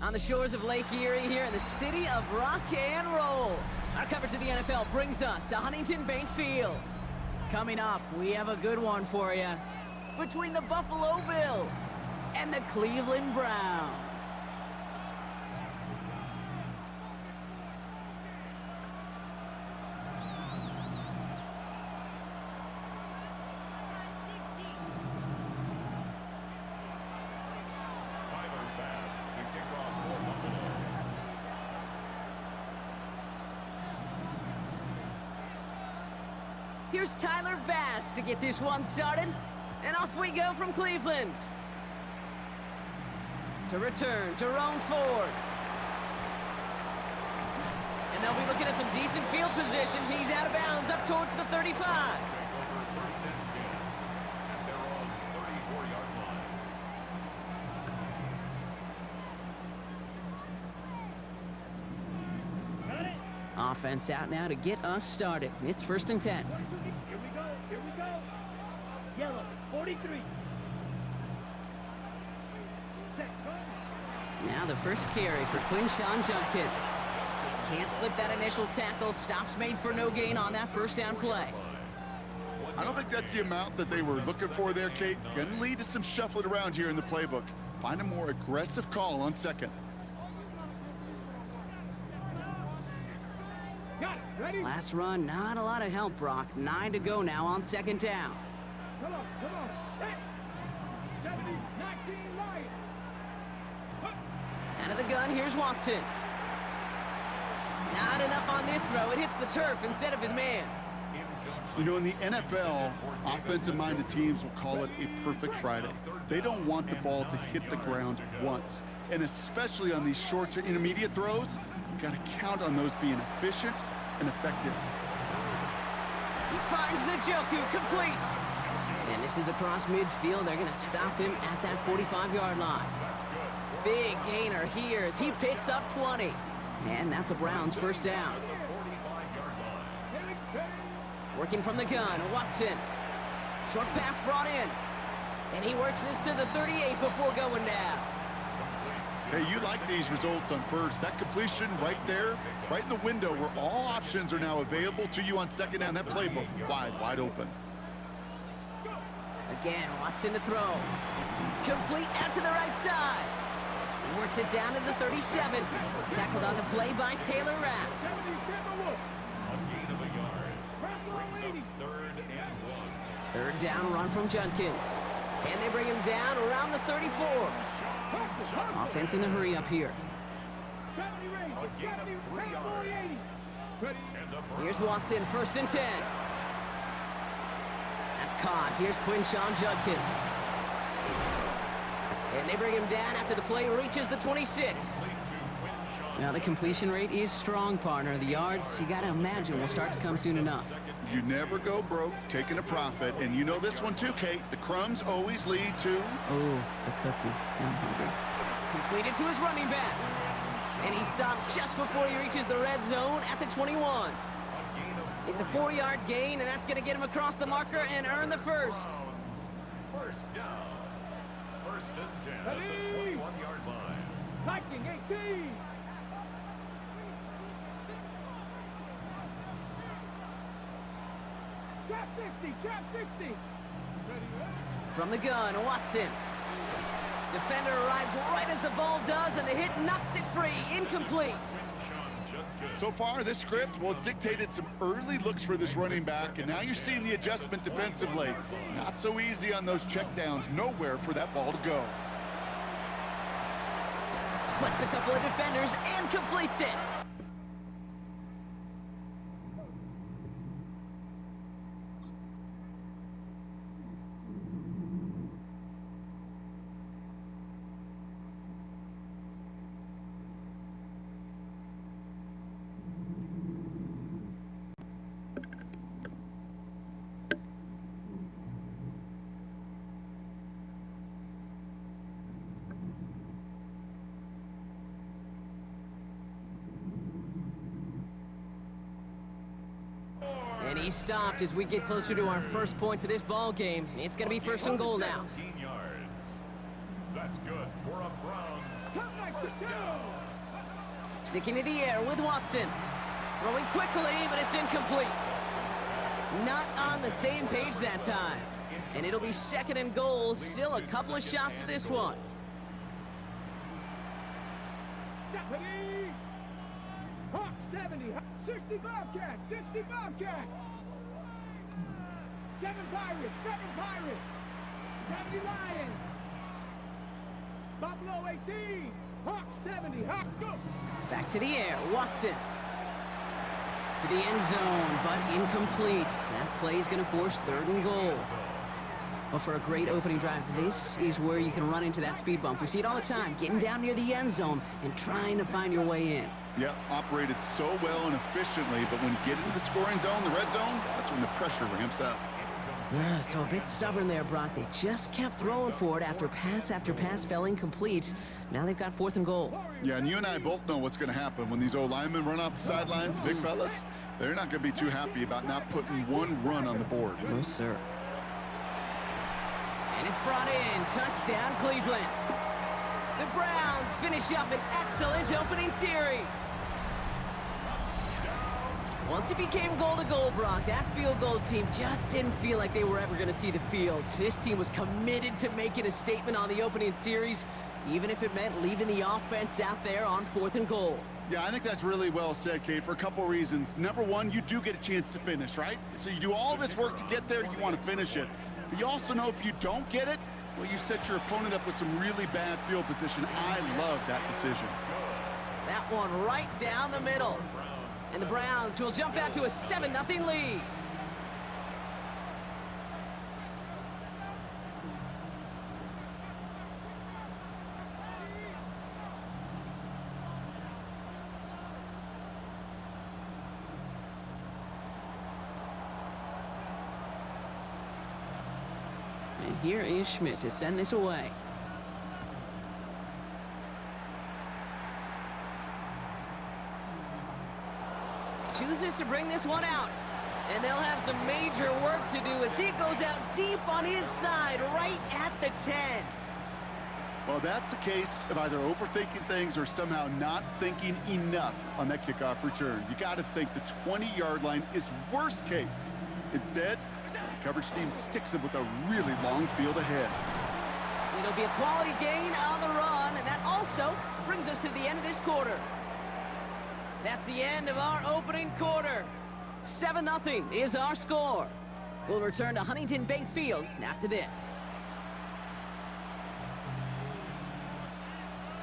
on the shores of Lake Erie here in the city of rock and roll. Our coverage of the NFL brings us to Huntington Bank Field. Coming up, we have a good one for you. Between the Buffalo Bills and the Cleveland Browns. Here's Tyler Bass to get this one started. And off we go from Cleveland. To return, Jerome Ford. And they'll be looking at some decent field position. He's out of bounds up towards the 35. Offense out now to get us started. It's 1st and 10. Here we go. Yellow, 43. Now the first carry for Quinshawn Judkins. Can't slip that initial tackle. Stops made for no gain on that first down play. I don't think that's the amount that they were looking for there, Kate. Gonna lead to some shuffling around here in the playbook. Find a more aggressive call on second. Last run, not a lot of help, Brock. 9 to go now on 2nd down. Come on. Hey. 70, 19, Lions. Out of the gun, here's Watson. Not enough on this throw. It hits the turf instead of his man. You know, in the NFL, offensive-minded teams will call it a perfect Friday. They don't want the ball to hit the ground once. And especially on these short to intermediate throws, you got to count on those being efficient and effective. He finds Njoku, complete. And this is across midfield. They're going to stop him at that 45-yard line. Big gainer here as he picks up 20. And that's a Browns first down. Working from the gun, Watson. Short pass brought in. And he works this to the 38 before going down. Hey, you like these results on first. That completion right there, right in the window where all options are now available to you on second down. That playbook wide open. Again, Watson to throw. Complete out to the right side. He works it down to the 37. Tackled on the play by Taylor Rapp. Third down run from Judkins. And they bring him down around the 34. Offense in the hurry up here. Here's Watson, 1st and 10. That's caught. Here's Quinshawn Judkins. And they bring him down after the play reaches the 26. Now the completion rate is strong, partner. The yards, you gotta imagine, will start to come soon enough. You never go broke taking a profit, and you know this one too, Kate. The crumbs always lead to... Oh, the cookie. I'm hungry. Completed to his running back. And he stopped just before he reaches the red zone at the 21. It's a 4-yard gain, and that's going to get him across the marker and earn the first. First down. 1st and 10 at the 21-yard line. Viking 18. Trap 60. From the gun, Watson. Defender arrives right as the ball does, and the hit knocks it free. Incomplete. So far, this script, well, it's dictated some early looks for this running back, and now you're seeing the adjustment defensively. Not so easy on those checkdowns. Nowhere for that ball to go. Splits a couple of defenders and completes it. And he stopped as we get closer to our first points of this ball game. It's going to be 1st and goal now. 17 yards. The That's good for a Browns first down. Sticking to the air with Watson. Throwing quickly, but it's incomplete. Not on the same page that time. And it'll be 2nd and goal. Still a couple of shots at this one. Deputy! Hawk 70, 60 Bobcat, 60 Bobcat. 7 Pirates, 70 Lions. Buffalo 18, Hawk 70, Hawk go. Back to the air, Watson. To the end zone, but incomplete. That play is going to force 3rd and goal. Well, for a great opening drive, this is where you can run into that speed bump. We see it all the time, getting down near the end zone and trying to find your way in. Yep, operated so well and efficiently, but when you get into the scoring zone, the red zone, that's when the pressure ramps up. So a bit stubborn there, Brock. They just kept throwing for it after pass fell incomplete. Now they've got 4th and goal. Yeah, and you and I both know what's going to happen when these O-linemen run off the sidelines, big fellas. They're not going to be too happy about not putting one run on the board. No, sir. And it's brought in. Touchdown, Cleveland. The Browns finish up an excellent opening series. Once it became goal-to-goal, Brock, that field goal team just didn't feel like they were ever going to see the field. This team was committed to making a statement on the opening series, even if it meant leaving the offense out there on 4th and goal. Yeah, I think that's really well said, Kate, for a couple reasons. Number one, you do get a chance to finish, right? So you do all this work to get there, you want to finish it. But you also know if you don't get it, well, you set your opponent up with some really bad field position. I love that decision. That one right down the middle. And the Browns will jump out to a 7-0 lead. And here is Schmidt to send this away. Chooses to bring this one out. And they'll have some major work to do as he goes out deep on his side, right at the 10. Well, that's the case of either overthinking things or somehow not thinking enough on that kickoff return. You got to think the 20-yard line is worst case. Instead, the coverage team sticks him with a really long field ahead. It'll be a quality gain on the run, and that also brings us to the end of this quarter. That's the end of our opening quarter. 7-0 is our score. We'll return to Huntington Bank Field after this.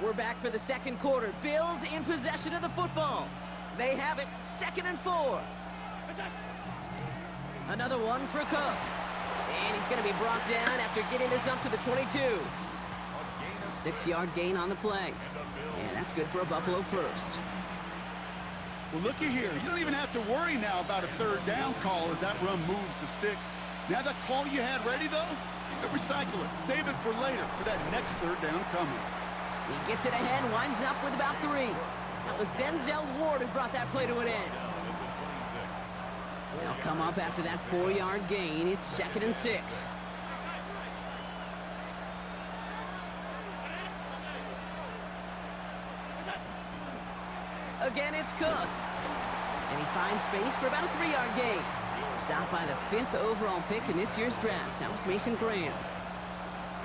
We're back for the 2nd quarter. Bills in possession of the football. They have it 2nd and 4. Another one for Cook. And he's going to be brought down after getting this up to the 22. A 6-yard gain on the play. And that's good for a Buffalo first. Well, looky here. You don't even have to worry now about a 3rd down call as that run moves the sticks. Now that call you had ready, though, you can recycle it. Save it for later for that next 3rd down coming. He gets it ahead, winds up with about 3. That was Denzel Ward who brought that play to an end. They'll come up after that 4-yard gain. It's 2nd and 6. Again, it's Cook. And he finds space for about a 3-yard gain. Stopped by the 5th overall pick in this year's draft. That was Mason Graham.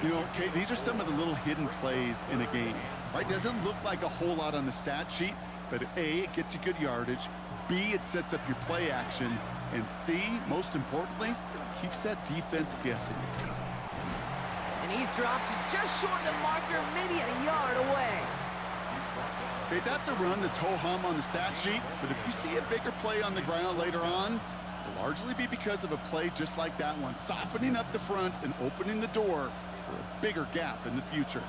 You know, Kate, these are some of the little hidden plays in a game, right? Doesn't look like a whole lot on the stat sheet, but A, it gets you good yardage, B, it sets up your play action, and C, most importantly, keeps that defense guessing. And he's dropped just short of the marker, maybe a yard away. Okay, that's a run that's ho-hum on the stat sheet, but if you see a bigger play on the ground later on, it'll largely be because of a play just like that one, softening up the front and opening the door for a bigger gap in the future.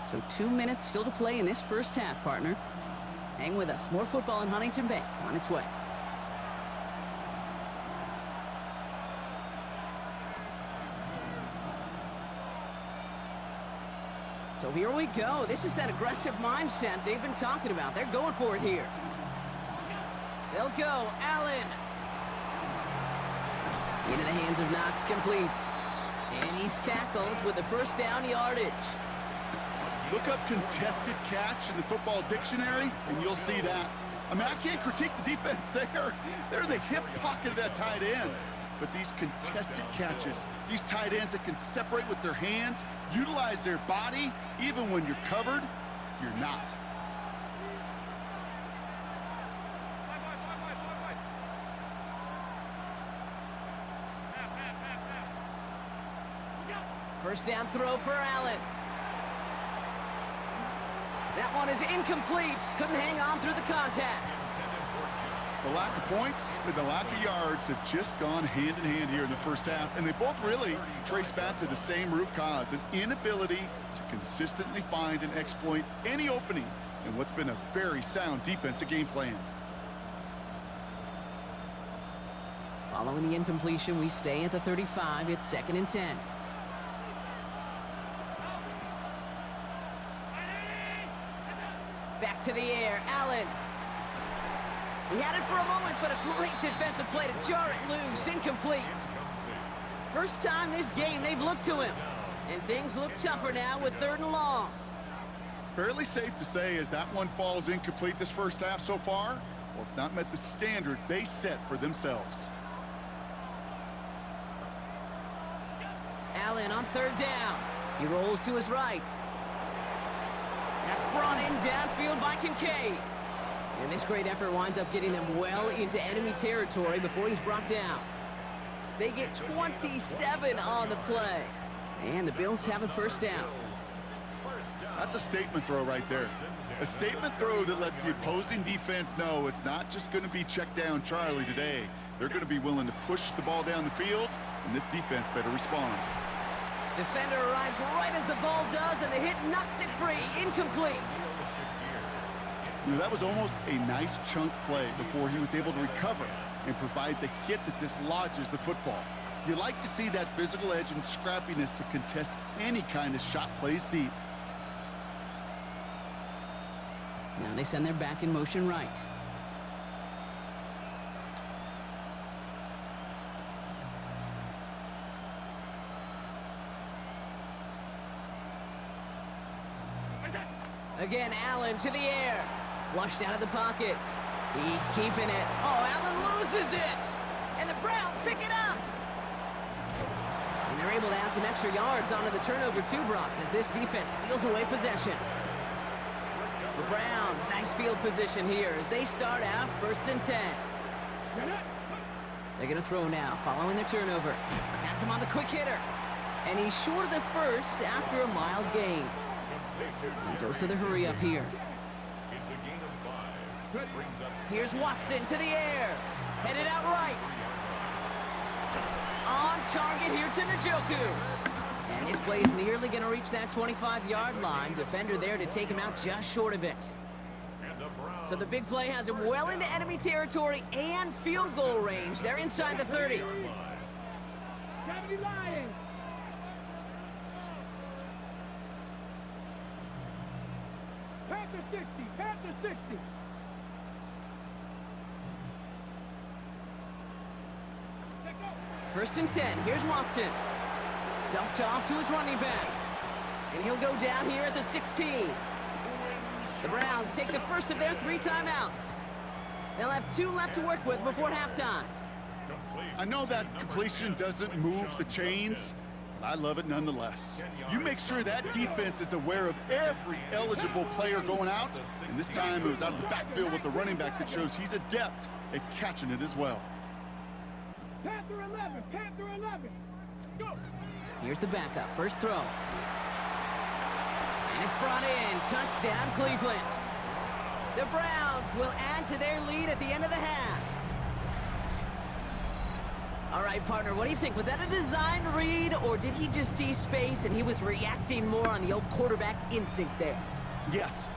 So 2 minutes still to play in this first half, partner. Hang with us. More football in Huntington Bank on its way. So here we go. This is that aggressive mindset they've been talking about. They're going for it here. They'll go. Allen. Into the hands of Knox, complete. And he's tackled with the first down yardage. Look up contested catch in the football dictionary, and you'll see that. I mean, I can't critique the defense there. They're the hip pocket of that tight end. But these contested catches, these tight ends that can separate with their hands, utilize their body, even when you're covered, you're not. First down throw for Allen. That one is incomplete. Couldn't hang on through the contact. The lack of points and the lack of yards have just gone hand in hand here in the first half, and they both really trace back to the same root cause, an inability to consistently find and exploit any opening in what's been a very sound defensive game plan. Following the incompletion, we stay at the 35. It's 2nd and 10. Back to the air, Allen. He had it for a moment, but a great defensive play to jar it loose. Incomplete. First time this game they've looked to him. And things look tougher now with 3rd and long. Fairly safe to say as that one falls incomplete this first half so far, well, it's not met the standard they set for themselves. Allen on 3rd down. He rolls to his right. That's brought in downfield by Kincaid. And this great effort winds up getting them well into enemy territory before he's brought down. They get 27 on the play. And the Bills have a first down. That's a statement throw right there. A statement throw that lets the opposing defense know it's not just going to be check down Charlie today. They're going to be willing to push the ball down the field, and this defense better respond. Defender arrives right as the ball does, and the hit knocks it free. Incomplete. You know, that was almost a nice chunk play before he was able to recover and provide the hit that dislodges the football. You like to see that physical edge and scrappiness to contest any kind of shot plays deep. Now they send their back in motion right. Again, Allen to the air. Flushed out of the pocket. He's keeping it. Oh, Allen loses it. And the Browns pick it up. And they're able to add some extra yards onto the turnover too, Brock, as this defense steals away possession. The Browns, nice field position here as they start out 1st and 10. They're going to throw now, following the turnover. Pass him on the quick hitter. And he's short of the first after a mild gain. And dose of the hurry up here. It's a gain of 5. Brings up Here's Watson to the air. Headed out right. On target here to Njoku. And this play is nearly going to reach that 25-yard line. Defender there to take him out just short of it. So the big play has him well into enemy territory and field goal range. They're inside the 30. 70 Lions. Panther 60, Panther 60. First and 10. Here's Watson. Dumped off to his running back. And he'll go down here at the 16. The Browns take the first of their 3 timeouts. They'll have 2 left to work with before halftime. I know that completion doesn't move the chains, but I love it nonetheless. You make sure that defense is aware of every eligible player going out, and this time it was out of the backfield with the running back that shows he's adept at catching it as well. Panther 11, Panther 11. Go. Here's the backup. First throw. And it's brought in. Touchdown, Cleveland. The Browns will add to their lead at the end of the half. All right, partner, what do you think? Was that a design read, or did he just see space and he was reacting more on the old quarterback instinct there? Yes.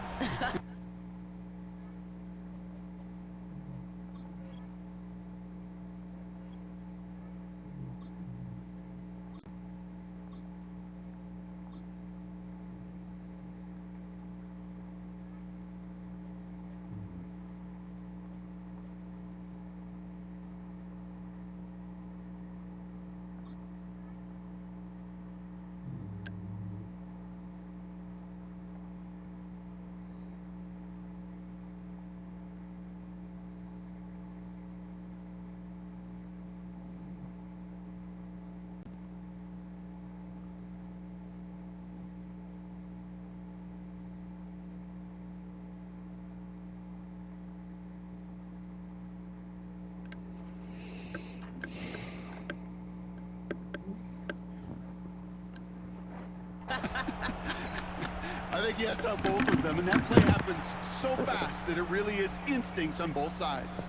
I think he has out both of them, and that play happens so fast that it really is instincts on both sides.